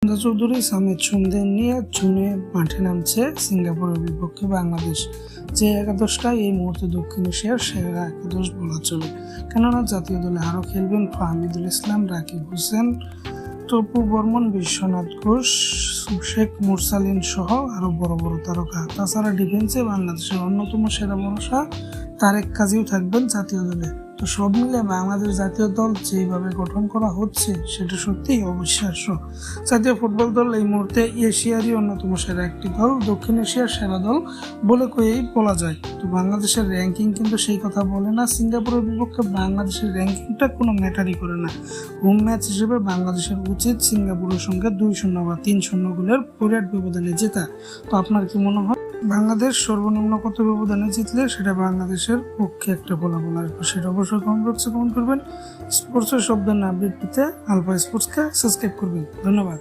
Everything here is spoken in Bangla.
হামজা চৌধুরী, সামিদ সুমদের নিয়ে জুনে মাঠে নামছে সিঙ্গাপুরের বিপক্ষে বাংলাদেশ। যে একাদশটা এই মুহূর্তে দক্ষিণ এশিয়ার সেরা একাদশ বলা চলে, কেননা জাতীয় দলে আরও খেলবেন ফাহমিদুল ইসলাম, রাকিব হোসেন, তপু বর্মন, বিশ্বনাথ ঘোষ, শেখ মুরসালিন সহ আরও বড় বড় তারকা। তাছাড়া ডিফেন্সে বাংলাদেশের অন্যতম সেরা ভরসা তারেক কাজীও থাকবেন জাতীয় দলে। তো সব মিলে বাংলাদেশ জাতীয় দল যেভাবে গঠন করা হচ্ছে সেটা সত্যিই অবিশ্বাস্য। জাতীয় ফুটবল দল এই মুহূর্তে এশিয়ারই অন্যতম সেরা একটি দল, দক্ষিণ এশিয়ার সেরা দল বলে কয়েই বলা যায়। তো বাংলাদেশের র্যাঙ্কিং কিন্তু সেই কথা বলে না। সিঙ্গাপুরের বিপক্ষে বাংলাদেশের র্যাঙ্কিংটা কোনো ম্যাটারই করে না। হোম ম্যাচ হিসেবে বাংলাদেশের উচিত সিঙ্গাপুরের সঙ্গে 2-0 বা 3-0 গোলের বিরাট ব্যবধানে জেতা। তো আপনার কি মনে হয় বাংলাদেশ সর্বনিম্ন কত ব্যবধানে জিতলে সেটা বাংলাদেশের পক্ষে একটা ফলাফল আসবে? সেটা অবশ্যই কমেন্ট বক্সে কমেন্ট করবেন। স্পোর্টসের সব ধরনের আপডেট পেতে আলফা স্পোর্টসকে সাবস্ক্রাইব করবেন। ধন্যবাদ।